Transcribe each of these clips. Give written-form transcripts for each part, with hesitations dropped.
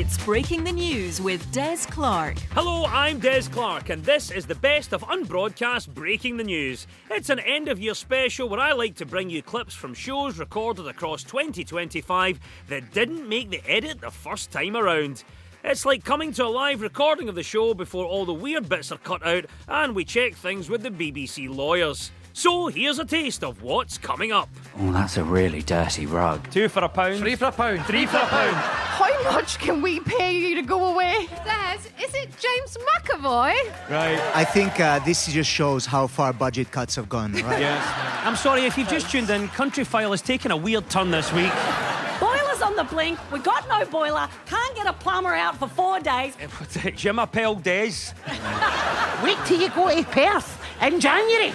It's Breaking the News with Des Clark. Hello, I'm Des Clark, and this is the best of Unbroadcast Breaking the News. It's an end-of-year special where I like to bring you clips from shows recorded across 2025 that didn't make the edit the first time around. It's like coming to a live recording of the show before all the weird bits are cut out and we check things with the BBC lawyers. So here's a taste of what's coming up. Oh, that's a really dirty rug. £2 for £1. £3 for £1. £3 for £1. How much can we pay you to go away? Des, is it James McAvoy? Right. I think this just shows how far budget cuts have gone, right? Yes. I'm sorry, if you've just tuned in, Countryfile has taken a weird turn this week. Boiler's on the blink. We got no boiler. Can't get a plumber out for 4 days. Jim Appel Des. Wait till you go to Perth in January.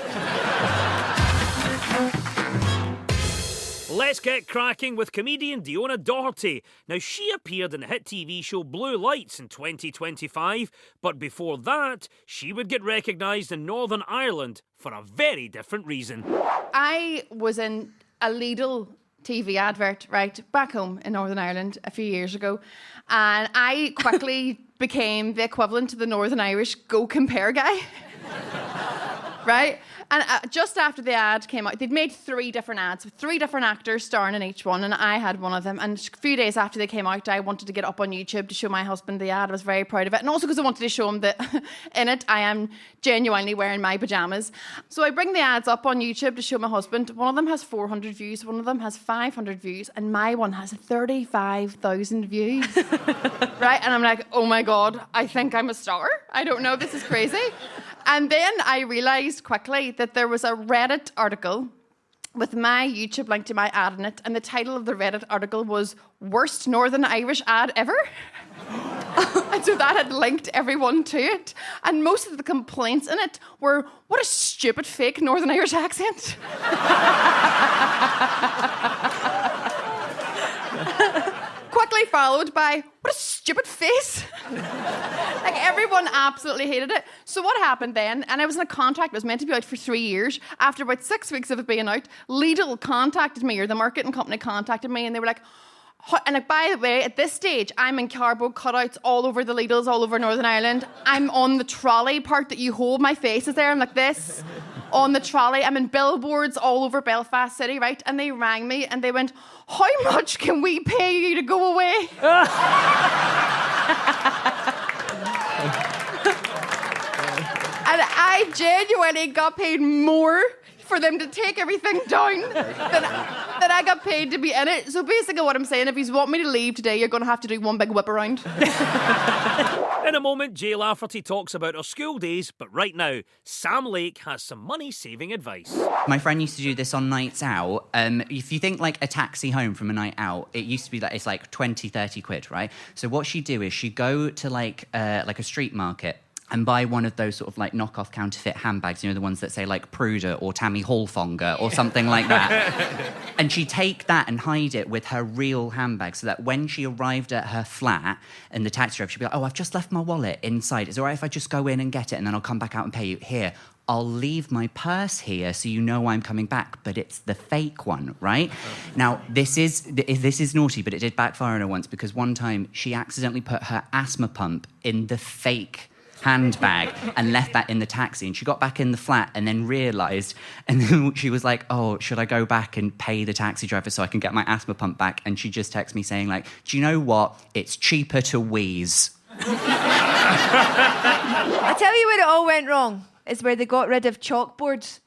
Let's get cracking with comedian Diona Doherty. Now, she appeared in the hit TV show Blue Lights in 2025, but before that, she would get recognised in Northern Ireland for a very different reason. I was in a Lidl TV advert, right, back home in Northern Ireland a few years ago, and I quickly became the equivalent to the Northern Irish Go Compare guy. Right? And just after the ad came out, they'd made 3 different ads with 3 different actors starring in each one, and I had one of them. And a few days after they came out, I wanted to get up on YouTube to show my husband the ad. I was very proud of it. And also because I wanted to show him that in it, I am genuinely wearing my pyjamas. So I bring the ads up on YouTube to show my husband. One of them has 400 views, one of them has 500 views, and my one has 35,000 views. Right? And I'm like, oh my God, I think I'm a star. I don't know, this is crazy. And then I realised quickly that there was a Reddit article with my YouTube link to my ad in it, and the title of the Reddit article was Worst Northern Irish Ad Ever. And so that had linked everyone to it. And most of the complaints in it were, what a stupid fake Northern Irish accent. Quickly followed by, what a stupid face. Like, everyone absolutely hated it. So what happened then, and I was in a contract, it was meant to be out for 3 years. After about 6 weeks of it being out, Lidl contacted me, or the marketing company contacted me, and they were like, and like, by the way, at this stage, I'm in cardboard cutouts all over the Lidls, all over Northern Ireland. I'm on the trolley part that you hold. My face is there. I'm like this on the trolley. I'm in billboards all over Belfast City, right? And they rang me and they went, how much can we pay you to go away? And I genuinely got paid more for them to take everything down than I got paid to be in it. So basically what I'm saying, if you want me to leave today, you're going to have to do one big whip around. In a moment, Jay Lafferty talks about her school days, but right now, Sam Lake has some money-saving advice. My friend used to do this on nights out. If you think like a taxi home from a night out, it used to be that it's like 20, 30 quid, right? So what she'd do is she'd go to like a street market and buy one of those sort of like knockoff counterfeit handbags, you know, the ones that say like Pruder or Tammy Hallfonger or something like that. And she'd take that and hide it with her real handbag so that when she arrived at her flat and the taxi driver, she'd be like, oh, I've just left my wallet inside. Is it all right if I just go in and get it and then I'll come back out and pay you? Here, I'll leave my purse here so you know I'm coming back, but it's the fake one, right? Now, this is naughty, but it did backfire on her once because one time she accidentally put her asthma pump in the fake handbag and left that in the taxi, and she got back in the flat and then realised, and then she was like, oh, should I go back and pay the taxi driver so I can get my asthma pump back? And she just texted me saying like, do you know what? It's cheaper to wheeze. I tell you where it all went wrong, is where they got rid of chalkboards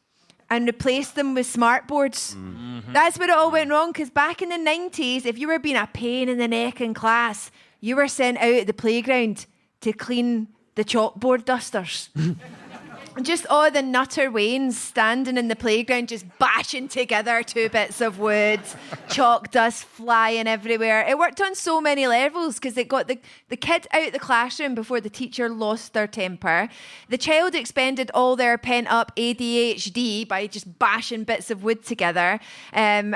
and replaced them with smartboards. Mm-hmm. That's where it all went wrong, because back in the 90s, if you were being a pain in the neck in class, you were sent out at the playground to clean the chalkboard dusters. Just all the nutter Waynes standing in the playground just bashing together 2 bits of wood, chalk dust flying everywhere. It worked on so many levels because it got the kid out of the classroom before the teacher lost their temper. The child expended all their pent-up ADHD by just bashing bits of wood together. And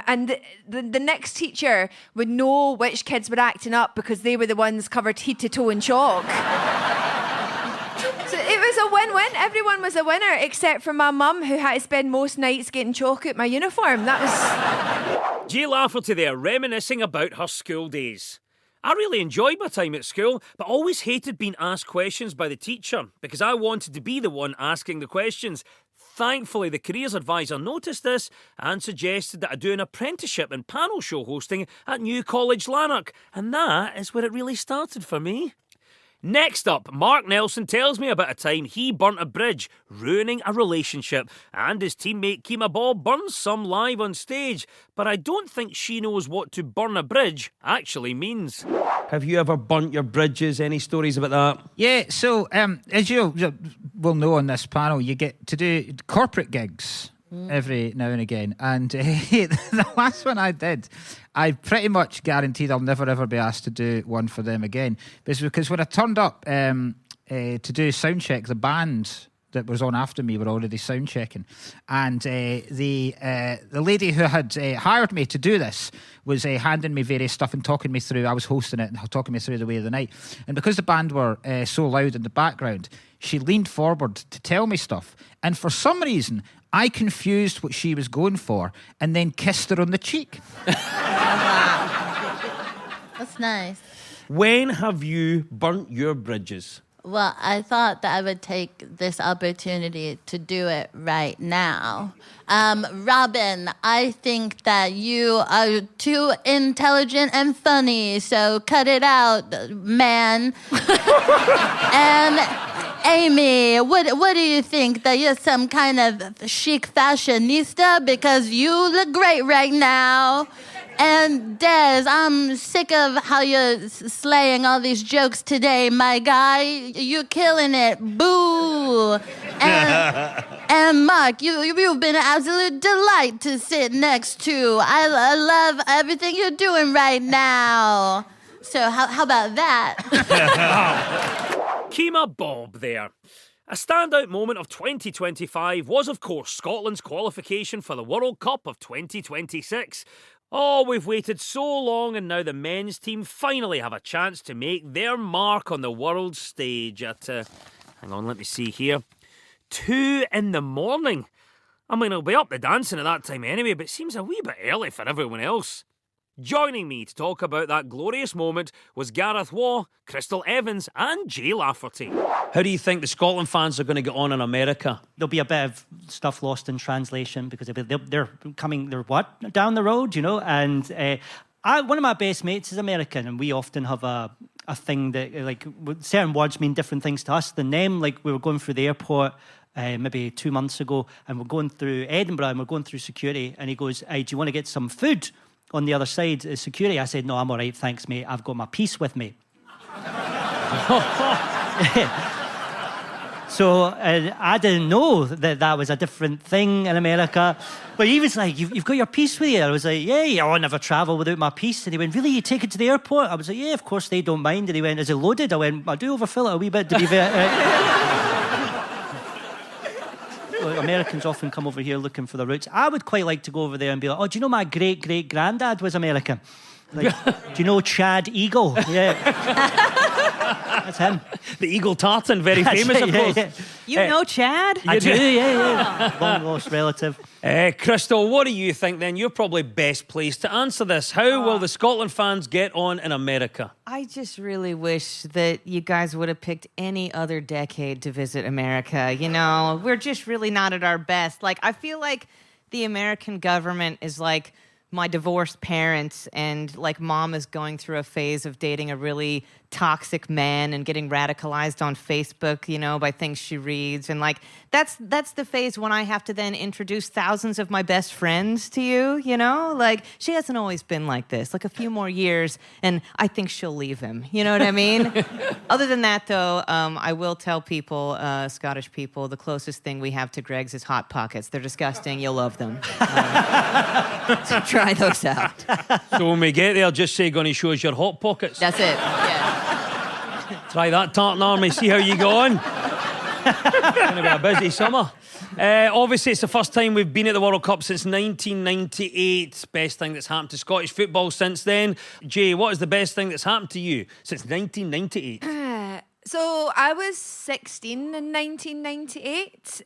the next teacher would know which kids were acting up because they were the ones covered head to toe in chalk. So it was a win-win. Everyone was a winner, except for my mum, who had to spend most nights getting chalk out my uniform. That was... Jay Lafferty there, reminiscing about her school days. I really enjoyed my time at school, but always hated being asked questions by the teacher because I wanted to be the one asking the questions. Thankfully, the careers advisor noticed this and suggested that I do an apprenticeship in panel show hosting at New College Lanark, and that is where it really started for me. Next up, Mark Nelson tells me about a time he burnt a bridge, ruining a relationship, and his teammate Keema Ball burns some live on stage. But I don't think she knows what to burn a bridge actually means. Have you ever burnt your bridges? Any stories about that? Yeah, so as you will know on this panel, you get to do corporate gigs every now and again. And the last one I did, I pretty much guaranteed I'll never ever be asked to do one for them again. Because when I turned up to do sound check, the band that was on after me were already sound checking, and the lady who had hired me to do this was handing me various stuff and talking me through. I was hosting it and talking me through the way of the night, and because the band were so loud in the background, she leaned forward to tell me stuff, and for some reason I confused what she was going for and then kissed her on the cheek. That's nice. When have you burnt your bridges? Well, I thought that I would take this opportunity to do it right now. Robin, I think that you are too intelligent and funny, so cut it out, man. And Amy, what do you think? That you're some kind of chic fashionista? Because you look great right now. And Des, I'm sick of how you're slaying all these jokes today, my guy. You're killing it. Boo. And Mark, you've been an absolute delight to sit next to. I love everything you're doing right now. So how about that? Keema Bob there. A standout moment of 2025 was, of course, Scotland's qualification for the World Cup of 2026. Oh, we've waited so long, and now the men's team finally have a chance to make their mark on the world stage at, hang on, let me see here, 2 a.m. I mean, I'll be up the dancing at that time anyway, but it seems a wee bit early for everyone else. Joining me to talk about that glorious moment was Gareth Waugh, Crystal Evans and Jay Lafferty. How do you think the Scotland fans are going to get on in America? There'll be a bit of stuff lost in translation because they're down the road, you know. And one of my best mates is American, and we often have a thing that like certain words mean different things to us than them. Like we were going through the airport maybe 2 months ago, and we're going through Edinburgh, and we're going through security, and he goes, "Hey, do you want to get some food?" On the other side is security. I said, "No, I'm all right, thanks, mate. I've got my piece with me." So I didn't know that was a different thing in America. But he was like, you've got your piece with you? I was like, yeah, I'll never travel without my piece. And he went, really? You take it to the airport? I was like, yeah, of course they don't mind. And he went, is it loaded? I went, I do overfill it a wee bit to be Well, Americans often come over here looking for their roots. I would quite like to go over there and be like, oh, do you know my great-great-granddad was American? Like, do you know Chad Eagle? Yeah. That's him. The Eagle Tartan, very famous, of course. Yeah. You know Chad? I do, yeah. Long lost relative. Crystal, what do you think then? You're probably best placed to answer this. How will the Scotland fans get on in America? I just really wish that you guys would have picked any other decade to visit America. You know, we're just really not at our best. Like, I feel like the American government is like my divorced parents, and like mom is going through a phase of dating a really toxic man and getting radicalized on Facebook, you know, by things she reads. And like, that's the phase when I have to then introduce thousands of my best friends to you, you know? Like, she hasn't always been like this. Like, a few more years, and I think she'll leave him. You know what I mean? Other than that, though, I will tell people, Scottish people, the closest thing we have to Greg's is Hot Pockets. They're disgusting. You'll love them. So try those out. So when we get there, just say, gonna show us your Hot Pockets. That's it. Yeah. Try that, Tartan Army, see how you go on. It's going to be a busy summer. Obviously, it's the first time we've been at the World Cup since 1998. Best thing that's happened to Scottish football since then. Jay, what is the best thing that's happened to you since 1998? So I was 16 in 1998.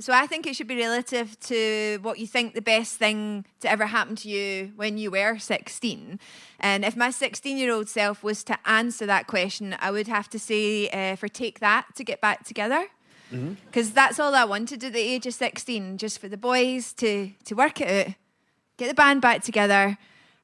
So I think it should be relative to what you think the best thing to ever happen to you when you were 16. And if my 16-year-old self was to answer that question, I would have to say for Take That to Get Back Together. Because that's all I wanted at the age of 16, just for the boys to work it out, get the band back together.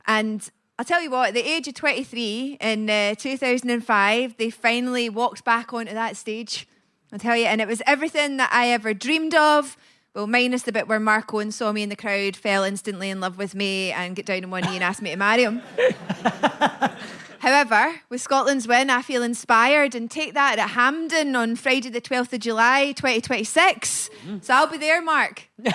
And I'll tell you what, at the age of 23 in 2005, they finally walked back onto that stage. I'll tell you, and it was everything that I ever dreamed of. Well, minus the bit where Mark Owen saw me in the crowd, fell instantly in love with me, and got down on one knee and asked me to marry him. However, with Scotland's win, I feel inspired and Take That at Hampden on Friday the 12th of July, 2026. So I'll be there, Mark. It's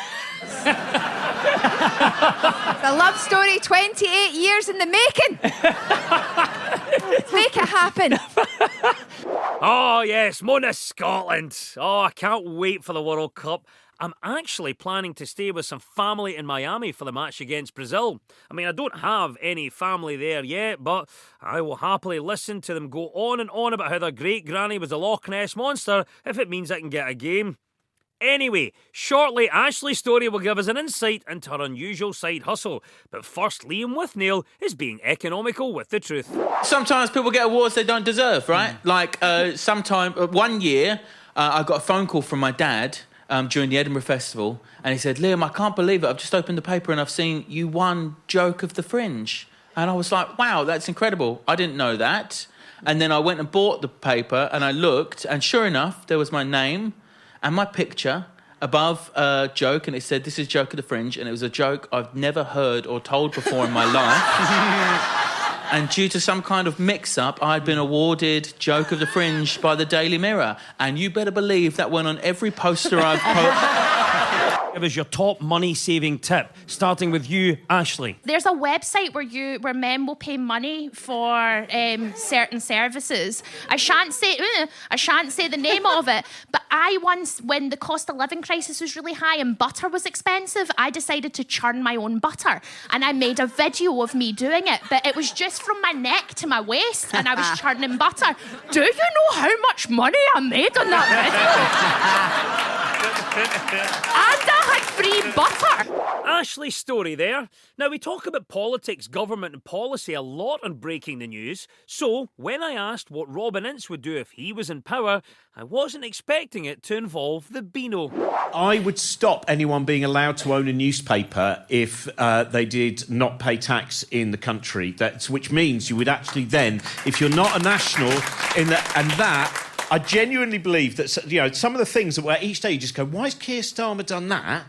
a love story 28 years in the making. Let's make it happen. Oh, yes, Mona Scotland. Oh, I can't wait for the World Cup. I'm actually planning to stay with some family in Miami for the match against Brazil. I mean, I don't have any family there yet, but I will happily listen to them go on and on about how their great granny was a Loch Ness monster if it means I can get a game. Anyway, shortly, Ashley's story will give us an insight into her unusual side hustle. But first, Liam Withnail is being economical with the truth. Sometimes people get awards they don't deserve, right? One year, I got a phone call from my dad during the Edinburgh Festival, and he said, Liam, I can't believe it. I've just opened the paper and I've seen you won Joke of the Fringe. And I was like, wow, that's incredible. I didn't know that. And then I went and bought the paper and I looked, and sure enough, there was my name and my picture above a joke, and it said, this is Joke of the Fringe, and it was a joke I've never heard or told before in my life. And due to some kind of mix-up, I had been awarded Joke of the Fringe by the Daily Mirror. And you better believe that went on every poster I've Give us your top money-saving tip, starting with you, Ashley. There's a website where men will pay money for certain services. I shan't say the name of it, but I once, when the cost of living crisis was really high and butter was expensive, I decided to churn my own butter, and I made a video of me doing it, but it was just from my neck to my waist, and I was churning butter. Do you know how much money I made on that video? And I had free butter. Ashley's story there. Now, we talk about politics, government and policy a lot on Breaking the News, so when I asked what Robin Ince would do if he was in power, I wasn't expecting it to involve the Beano. I would stop anyone being allowed to own a newspaper if they did not pay tax in the country. Which means you would actually then, if you're not a national, I genuinely believe that, some of the things that were each day you just go, why has Keir Starmer done that?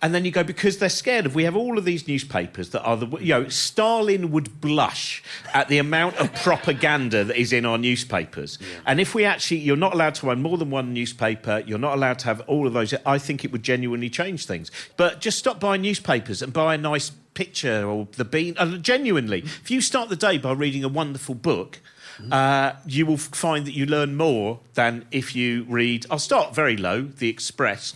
And then you go, because they're scared of, we have all of these newspapers that are Stalin would blush at the amount of propaganda that is in our newspapers. Yeah. And if you're not allowed to own more than one newspaper, you're not allowed to have all of those, I think it would genuinely change things. But just stop buying newspapers and buy a nice picture or the bean. Genuinely, if you start the day by reading a wonderful book, you will find that you learn more than if you read... I'll start very low, The Express.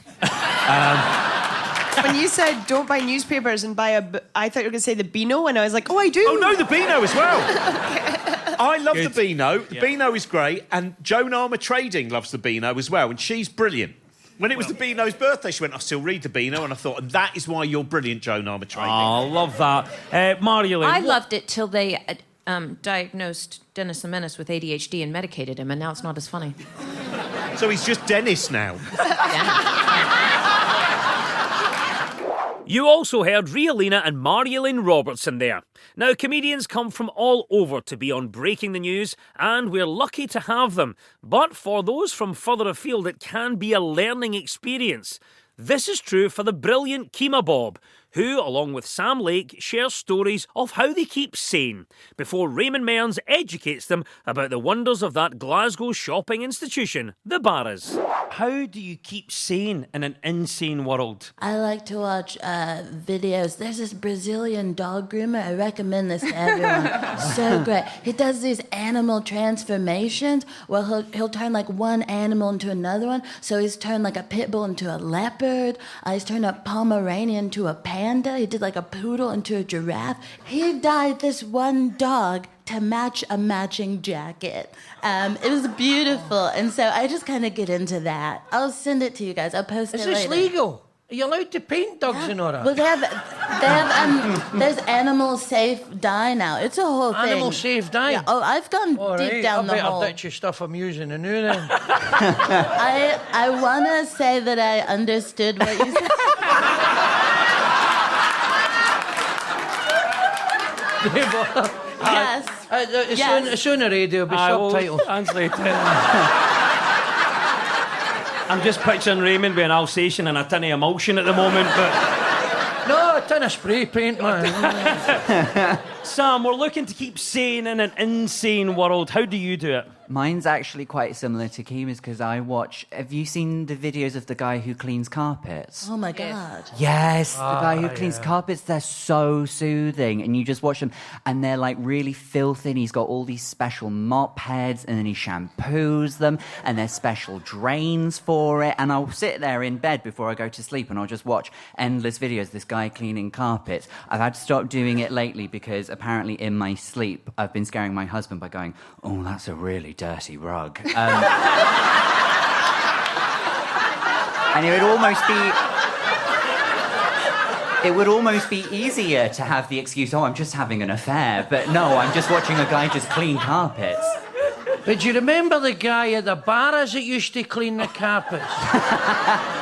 When you said don't buy newspapers and buy I thought you were going to say the Beano, and I was like, oh, I do. Oh, no, the Beano as well. I love Good. the Beano. The Beano is great, and Joan Armour Trading loves the Beano as well, and she's brilliant. When it was the Beano's birthday, she went, I still read the Beano, and I thought, and that is why you're brilliant, Joan Armour Trading. Oh, love that. Mario-Lynn. I loved it till they diagnosed Dennis the Menace with ADHD and medicated him, and now it's not as funny. So he's just Dennis now. You also heard Rialina and Mario-Lynn Robertson there. Now, comedians come from all over to be on Breaking the News, and we're lucky to have them. But for those from further afield, it can be a learning experience. This is true for the brilliant Keema Bob, who, along with Sam Lake, shares stories of how they keep sane before Raymond Mearns educates them about the wonders of that Glasgow shopping institution, the Barras. How do you keep sane in an insane world? I like to watch videos. There's this Brazilian dog groomer. I recommend this to everyone. So great. He does these animal transformations. Well, he'll turn like one animal into another one. So he's turned like a pit bull into a leopard. He's turned a Pomeranian into a panda. panda. He did like a poodle into a giraffe. He dyed this one dog to match a matching jacket. It was beautiful. And so I just kind of get into that. I'll send it to you guys. I'll post it Is later. this legal? Are you allowed to paint dogs and all that? Well, they have there's animal safe dye now. It's a whole thing. Animal safe dye? Yeah. Oh, I've gone All deep right, down I the hole. better ditch your stuff I'm using and new then. I want to say that I understood what you said. Yes. It's on the radio, it'll be I will subtitles. translate it. I'm just picturing Raymond with an Alsatian and a tin of emulsion at the moment, but... No, a tin of spray paint, man. Sam, we're looking to keep sane in an insane world. How do you do it? Mine's actually quite similar to Kima's because I watch... Have you seen the videos of the guy who cleans carpets? Oh, my God. Yes, the guy who cleans carpets, they're so soothing. And you just watch them and they're like really filthy. And he's got all these special mop heads and then he shampoos them and there's special drains for it. And I'll sit there in bed before I go to sleep and I'll just watch endless videos of this guy cleaning carpets. I've had to stop doing it lately because apparently in my sleep I've been scaring my husband by going, oh, that's a really dirty rug. And it would almost be easier to have the excuse, oh, I'm just having an affair. But no, I'm just watching a guy just clean carpets. But do you remember the guy at the bars that used to clean the carpets?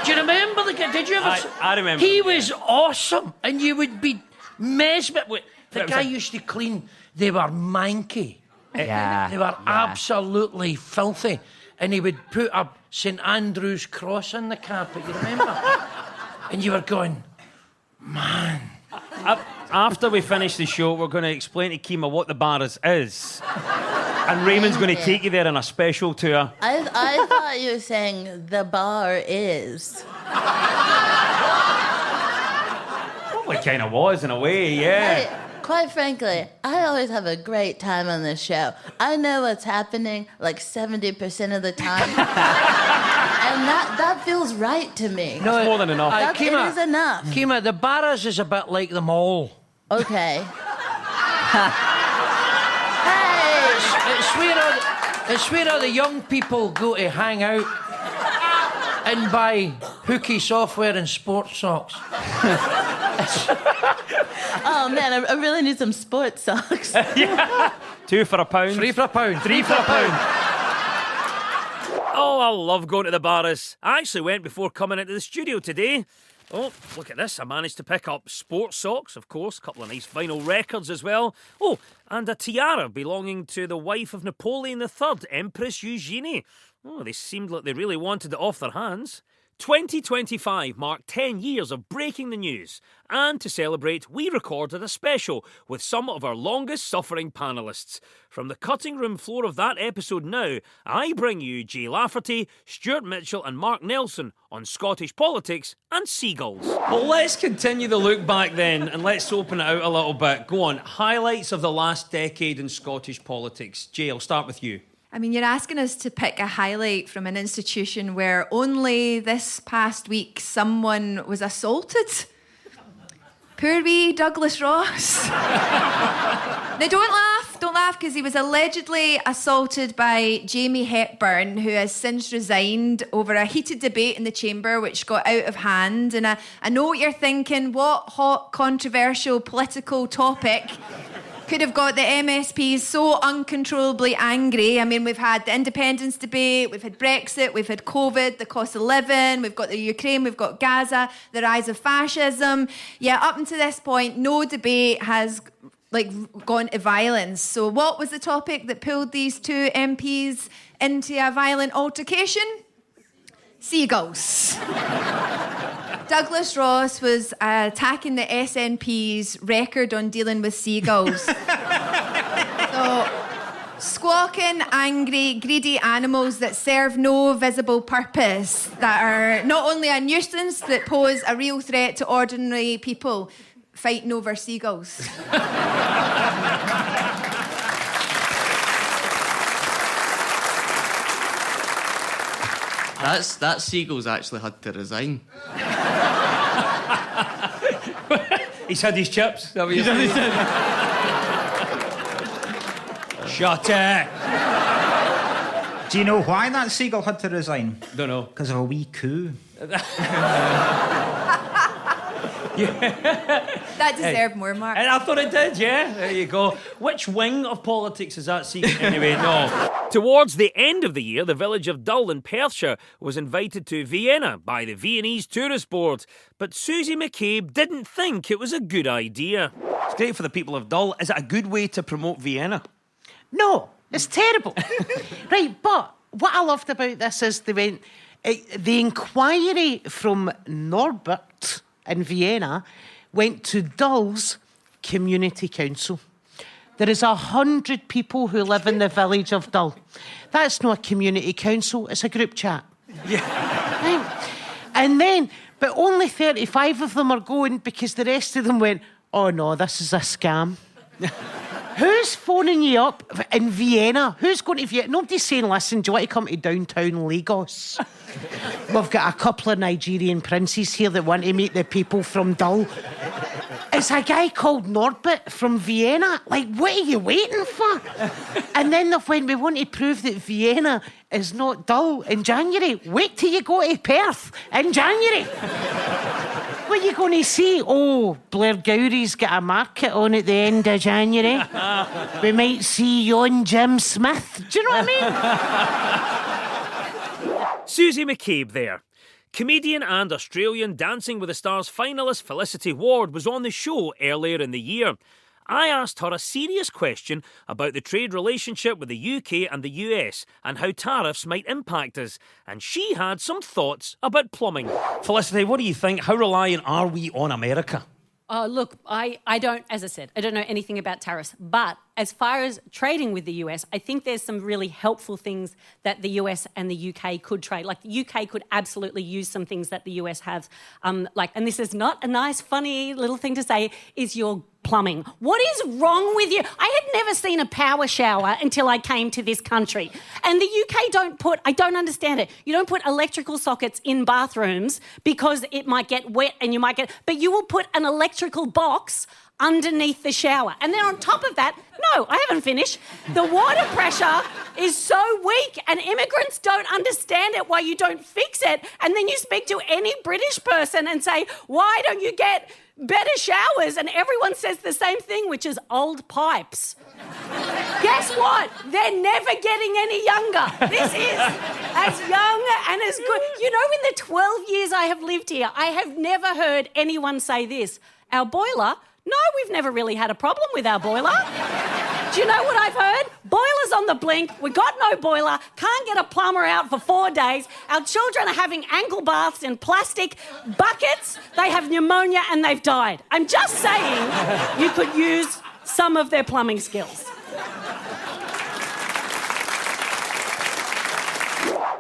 Do you remember the guy? Did you ever? I remember. He was awesome, and you would be mesmerised. The guy like- used to clean. They were manky. Yeah. They were absolutely filthy. And he would put a St Andrew's cross on the carpet, you remember? And you were going, man. After we finish the show, we're going to explain to Kima what the Barras is. And Raymond's going to take you there on a special tour. I thought you were saying the bar is. Well, it kind of was in a way, yeah. Quite frankly, I always have a great time on this show. I know what's happening like 70% of the time. And that feels right to me. No, it's more than enough. It is enough. Kima, the Barras is a bit like the mall. Okay. It's where all the young people go to hang out and buy hooky software and sports socks. Oh, man, I really need some sports socks. Yeah. 2 for £1. 3 for £1. 3 for £1. Oh, I love going to the Barras. I actually went before coming into the studio today. Oh, look at this. I managed to pick up sports socks, of course, a couple of nice vinyl records as well. Oh, and a tiara belonging to the wife of Napoleon III, Empress Eugenie. Oh, they seemed like they really wanted it off their hands. 2025 marked 10 years of breaking the news, and to celebrate, we recorded a special with some of our longest-suffering panellists. From the cutting room floor of that episode now, I bring you Jay Lafferty, Stuart Mitchell and Mark Nelson on Scottish politics and seagulls. Well, let's continue the look back then, and let's open it out a little bit. Go on, highlights of the last decade in Scottish politics. Jay, I'll start with you. I mean, you're asking us to pick a highlight from an institution where only this past week someone was assaulted. Poor wee Douglas Ross. Now, don't laugh, because he was allegedly assaulted by Jamie Hepburn, who has since resigned over a heated debate in the chamber which got out of hand. And I know what you're thinking, what hot, controversial political topic could have got the MSPs so uncontrollably angry. I mean, we've had the independence debate, we've had Brexit, we've had COVID, the cost of living, we've got the Ukraine, we've got Gaza, the rise of fascism. Yeah, up until this point, no debate has gone to violence. So what was the topic that pulled these two MPs into a violent altercation? Seagulls. Douglas Ross was attacking the SNP's record on dealing with seagulls. So, squawking, angry, greedy animals that serve no visible purpose, that are not only a nuisance, that pose a real threat to ordinary people fighting over seagulls. That seagulls actually had to resign. He's had his chips. Is that what you're saying? Shut it. Do you know why that seagull had to resign? Don't know. Because of a wee coup. That deserved more, Mark. And I thought it did, yeah. There you go. Which wing of politics is that secret anyway? No. Towards the end of the year, the village of Dull in Perthshire was invited to Vienna by the Viennese Tourist Board. But Susie McCabe didn't think it was a good idea. It's great for the people of Dull. Is it a good way to promote Vienna? No, it's terrible. Right, but what I loved about this is they went... the inquiry from Norbert in Vienna went to Dull's community council. There is 100 people who live in the village of Dull. That's not a community council, it's a group chat. Yeah. Right? And then, but only 35 of them are going because the rest of them went, oh no, this is a scam. Who's phoning you up in Vienna? Who's going to Vienna? Nobody's saying, listen, do you want to come to downtown Lagos? We've got a couple of Nigerian princes here that want to meet the people from Dull. It's a guy called Norbert from Vienna. Like, what are you waiting for? And then they went, we want to prove that Vienna is not Dull in January. Wait till you go to Perth in January. What are you going to see? Oh, Blair Gowrie's got a market on at the end of January. We might see yon Jim Smith. Do you know what I mean? Susie McCabe there. Comedian and Australian Dancing with the Stars finalist Felicity Ward was on the show earlier in the year. I asked her a serious question about the trade relationship with the UK and the US and how tariffs might impact us, and she had some thoughts about plumbing. Felicity, what do you think? How reliant are we on America? Look, I don't, as I said, I don't know anything about tariffs. But as far as trading with the US, I think there's some really helpful things that the US and the UK could trade. Like the UK could absolutely use some things that the US has. And this is not a nice, funny little thing to say, is your plumbing. What is wrong with you? I had never seen a power shower until I came to this country. And the UK I don't understand it. You don't put electrical sockets in bathrooms because it might get wet and but you will put an electrical box underneath the shower. And then on top of that, no, I haven't finished. The water pressure is so weak and immigrants don't understand it, why you don't fix it. And then you speak to any British person and say, why don't you get better showers? And everyone says the same thing, which is old pipes. Guess what? They're never getting any younger. This is as young and as good. You know, in the 12 years I have lived here, I have never heard anyone say this. Our boiler? No, we've never really had a problem with our boiler. Do you know what I've heard? Boiler's on the blink. We got no boiler. Can't get a plumber out for 4 days. Our children are having ankle baths in plastic buckets. They have pneumonia and they've died. I'm just saying you could use some of their plumbing skills.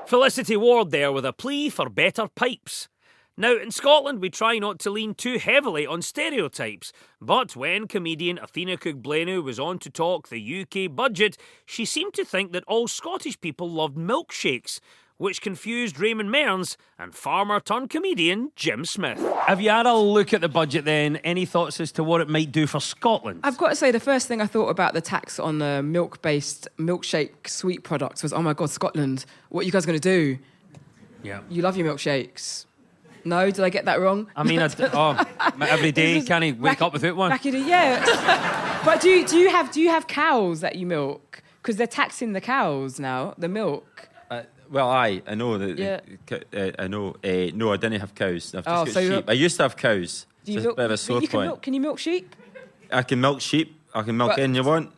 Felicity Ward there with a plea for better pipes. Now, in Scotland, we try not to lean too heavily on stereotypes, but when comedian Athena Cook-Blenu was on to talk the UK budget, she seemed to think that all Scottish people loved milkshakes, which confused Raymond Mearns and farmer-turned-comedian Jim Smith. Have you had a look at the budget then? Any thoughts as to what it might do for Scotland? I've got to say, the first thing I thought about the tax on the milk-based milkshake sweet products was, oh my God, Scotland, what are you guys going to do? Yeah. You love your milkshakes. No, did I get that wrong? I mean, every day, can he wake up without one? Back in yeah. But do you have cows that you milk? Because they're taxing the cows now, the milk. Well, I know that. Yeah. I know. No, I didn't have cows. I've just got so sheep. I used to have cows. Do you Just milk, a bit of a sore point. Can you milk sheep? I can milk sheep. I can milk But- anything you want.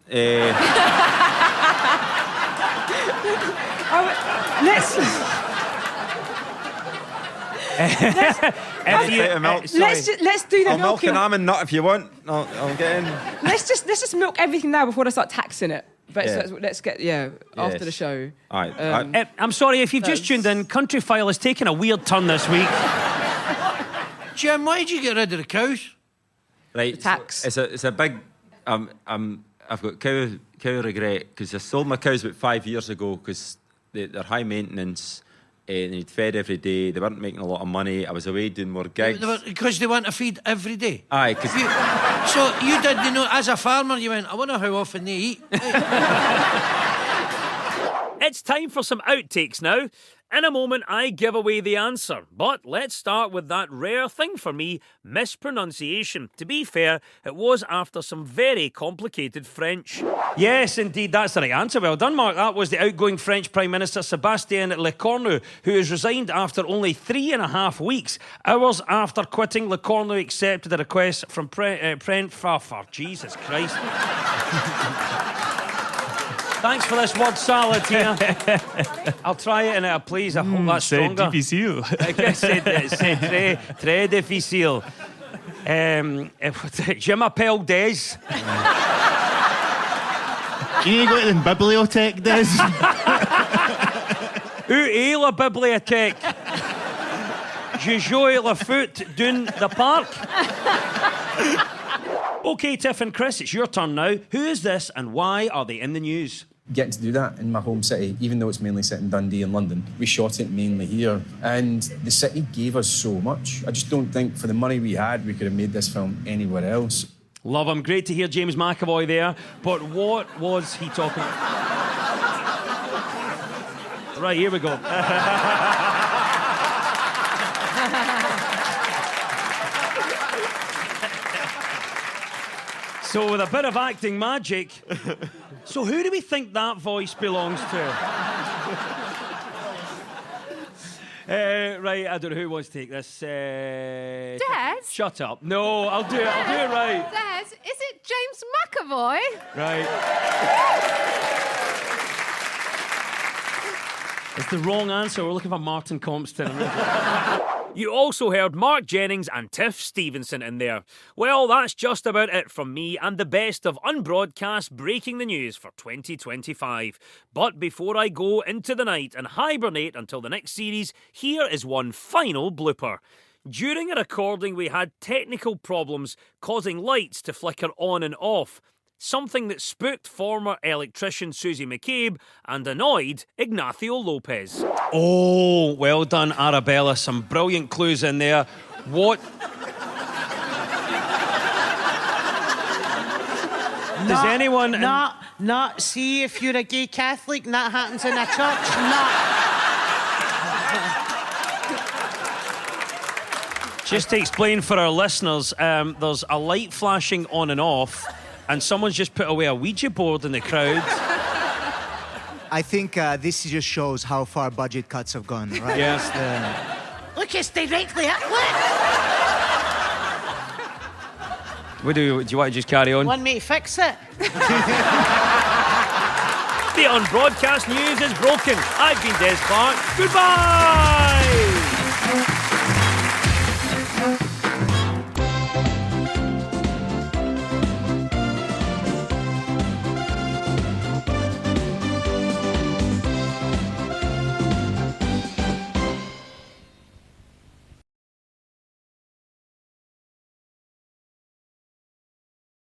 Let's do the I'll milk milking. an almond nut if you want. I'll get in. Let's just milk everything now before I start taxing it. But Yeah. let's get after the show. All right. I'm sorry if you've just tuned in. Country File has taken a weird turn this week. Jim, why did you get rid of the cows? Right. Tax. It's a big. I've got cow regret because I sold my cows about 5 years ago because they're high maintenance and you'd fed every day. They weren't making a lot of money. I was away doing more gigs. Because they want to feed every day. Aye, because So you did, as a farmer, you went, I wonder how often they eat. It's time for some outtakes now. In a moment, I give away the answer. But let's start with that rare thing for me, mispronunciation. To be fair, it was after some very complicated French. Yes, indeed, that's the right answer. Well done, Mark. That was the outgoing French Prime Minister Sébastien Lecornu, who has resigned after only 3.5 weeks. Hours after quitting, Lecornu accepted a request from Jesus Christ. Thanks for this word salad here. I'll try it and please, I hope that's stronger. C'est difficile. C'est très difficile. Je m'appelle Des. You need to go to the bibliothèque, Des. Où est la bibliothèque? Je joue le foot dans the park. OK, Tiff and Chris, it's your turn now. Who is this and why are they in the news? Getting to do that in my home city, even though it's mainly set in Dundee and London. We shot it mainly here, and the city gave us so much. I just don't think for the money we had, we could have made this film anywhere else. Love him. Great to hear James McAvoy there. But what was he talking about? Right, here we go. So with a bit of acting magic, so who do we think that voice belongs to? Right, I don't know who wants to take this. Des? Shut up. No, I'll do it right. Des, is it James McAvoy? Right. It's the wrong answer. We're looking for Martin Compston. You also heard Mark Jennings and Tiff Stevenson in there. Well, that's just about it from me and the best of Unbroadcast breaking the news for 2025. But before I go into the night and hibernate until the next series, here is one final blooper. During a recording, we had technical problems causing lights to flicker on and off. Something that spooked former electrician Susie McCabe and annoyed Ignacio Lopez. Oh, well done, Arabella. Some brilliant clues in there. What? Does anyone... Not. See, if you're a gay Catholic and that happens in a church, Just to explain for our listeners, there's a light flashing on and off, and someone's just put away a Ouija board in the crowd. I think this just shows how far budget cuts have gone, right? Yes. Look, it's directly at Do you want to just carry on? Want me to fix it? The Unbroadcast news is broken. I've been Des Clark. Goodbye!